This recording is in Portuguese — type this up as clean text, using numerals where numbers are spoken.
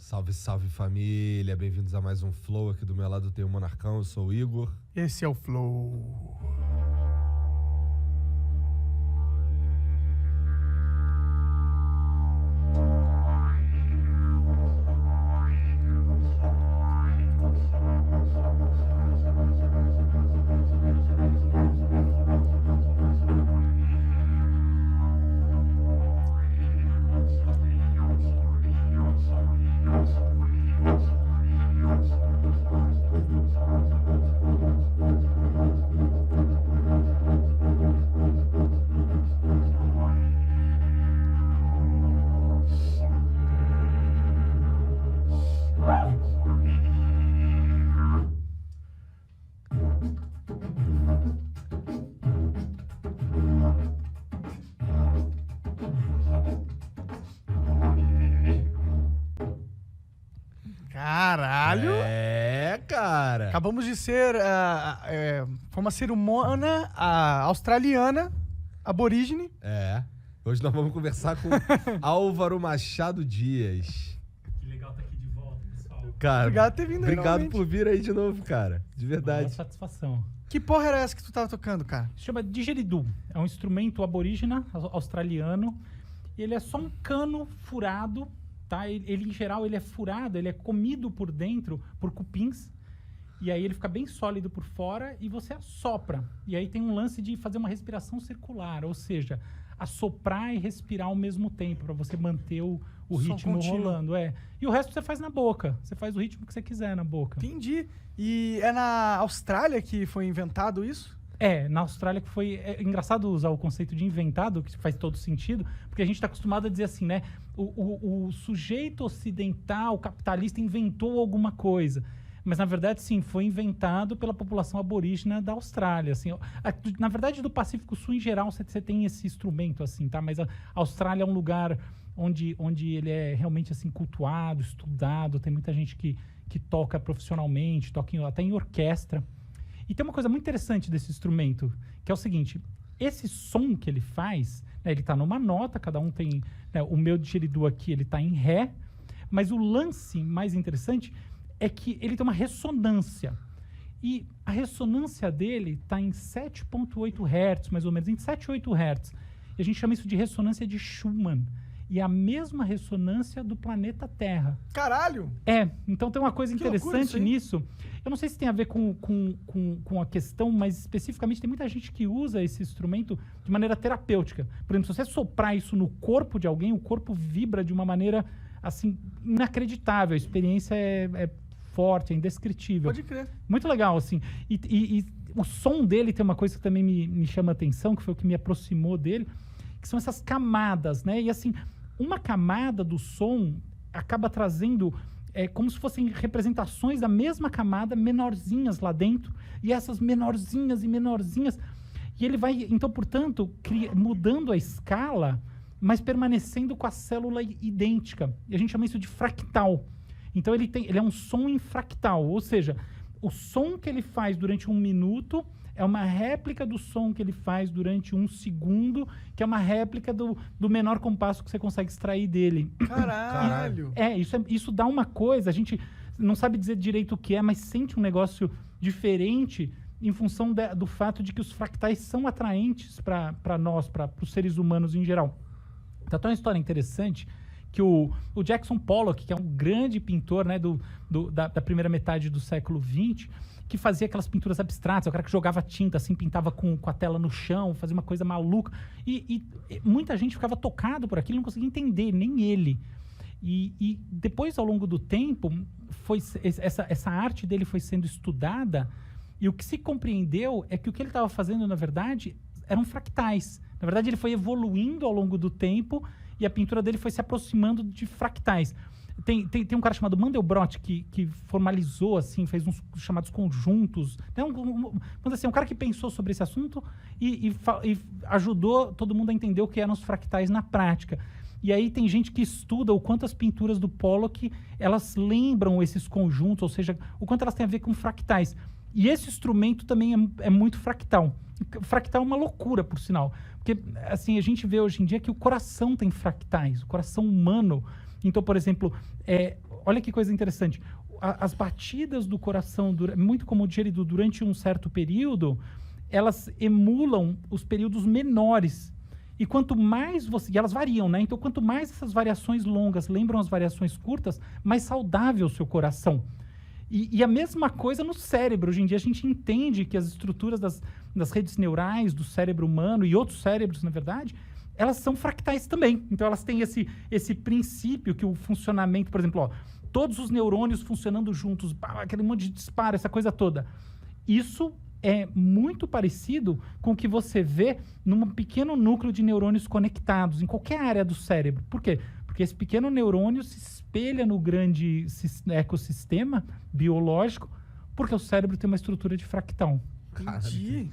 Salve, salve família, bem-vindos a mais um Flow. Aqui do meu lado tem o Monarcão, eu sou o Igor. Esse é o Flow. Caralho! É, cara! Acabamos de ser. Foi uma cerimônia australiana, aborígene. É. Hoje nós vamos conversar com Álvaro Machado Dias. Que legal estar aqui de volta, pessoal. Cara, Obrigado por ter vindo aí, obrigado novamente. por vir aí de novo, cara. De Uma verdade. satisfação. Que porra era essa que tu tava tocando, cara? Se chama didgeridoo. É um instrumento aborígena australiano. Ele é só um cano furado, tá? Ele em geral, ele é furado, ele é comido por dentro por cupins. E aí ele fica bem sólido por fora e você assopra. E aí tem um lance de fazer uma respiração circular, ou seja, assoprar e respirar ao mesmo tempo, para você manter o Som ritmo contínuo. rolando. E o resto você faz na boca. Você faz o ritmo que você quiser na boca. Entendi. E é na Austrália que foi inventado isso? Na Austrália que foi... É engraçado usar o conceito de inventado, que faz todo sentido, porque a gente está acostumado a dizer assim, né? O sujeito ocidental, capitalista, inventou alguma coisa. Mas, na verdade, sim, foi inventado pela população aborígena da Austrália. Assim, na verdade, do Pacífico Sul, em geral, você tem esse instrumento, assim, tá? Mas a Austrália é um lugar onde ele é realmente, assim, cultuado, estudado. Tem muita gente que toca profissionalmente, toca até em orquestra. E tem uma coisa muito interessante desse instrumento, que é o seguinte, esse som que ele faz, né, ele está numa nota, cada um tem... Né, o meu didgeridoo aqui, ele está em Ré, mas o lance mais interessante é que ele tem uma ressonância. E a ressonância dele está em 7,8 Hz, mais ou menos, em 7, 8 Hz. E a gente chama isso de ressonância de Schumann. E é a mesma ressonância do planeta Terra. Caralho! Então tem uma coisa Que loucura interessante isso aí. nisso. Eu não sei se tem a ver com a questão, mas especificamente tem muita gente que usa esse instrumento de maneira terapêutica. Por exemplo, se você soprar isso no corpo de alguém, o corpo vibra de uma maneira, assim, inacreditável. A experiência é forte, é indescritível. Pode crer. Muito legal, assim. E o som dele tem uma coisa que também me chama a atenção, que foi o que me aproximou dele, que são essas camadas, né? E assim, uma camada do som acaba trazendo como se fossem representações da mesma camada, menorzinhas lá dentro, e essas menorzinhas e menorzinhas. E ele vai, então, portanto, mudando a escala, mas permanecendo com a célula idêntica. E a gente chama isso de fractal. Então ele é um som em fractal, ou seja, o som que ele faz durante 1 minuto é uma réplica do som que ele faz durante 1 segundo, que é uma réplica do menor compasso que você consegue extrair dele. Caralho! Isso dá uma coisa, a gente não sabe dizer direito o que é, mas sente um negócio diferente em função do fato de que os fractais são atraentes para nós, para os seres humanos em geral. Então tem uma história interessante que o Jackson Pollock, que é um grande pintor, né, da primeira metade do século XX, que fazia aquelas pinturas abstratas, o cara que jogava tinta, assim, pintava com a tela no chão, fazia uma coisa maluca. E muita gente ficava tocado por aquilo, não conseguia entender, nem ele. E depois, ao longo do tempo, essa arte dele foi sendo estudada, e o que se compreendeu é que o que ele estava fazendo, na verdade, eram fractais. Na verdade, ele foi evoluindo ao longo do tempo, e a pintura dele foi se aproximando de fractais. Tem um cara chamado Mandelbrot que formalizou, assim, fez uns chamados conjuntos. Né? Um cara que pensou sobre esse assunto e ajudou todo mundo a entender o que eram os fractais na prática. E aí tem gente que estuda o quanto as pinturas do Pollock, elas lembram esses conjuntos, ou seja, o quanto elas têm a ver com fractais. E esse instrumento também é muito fractal. Fractal é uma loucura, por sinal. Porque, assim, a gente vê hoje em dia que o coração tem fractais, o coração humano. Então, por exemplo, olha que coisa interessante. As batidas do coração, muito como digerido durante um certo período, elas emulam os períodos menores. E quanto mais você... E elas variam, né? Então, quanto mais essas variações longas lembram as variações curtas, mais saudável o seu coração. E a mesma coisa no cérebro. Hoje em dia a gente entende que as estruturas das redes neurais do cérebro humano e outros cérebros, na verdade, elas são fractais também. Então elas têm esse princípio que o funcionamento, por exemplo, todos os neurônios funcionando juntos, aquele monte de disparo, essa coisa toda. Isso é muito parecido com o que você vê num pequeno núcleo de neurônios conectados em qualquer área do cérebro. Por quê? Porque esse pequeno neurônio se espelha no grande ecossistema biológico, porque o cérebro tem uma estrutura de fractal. Entendi.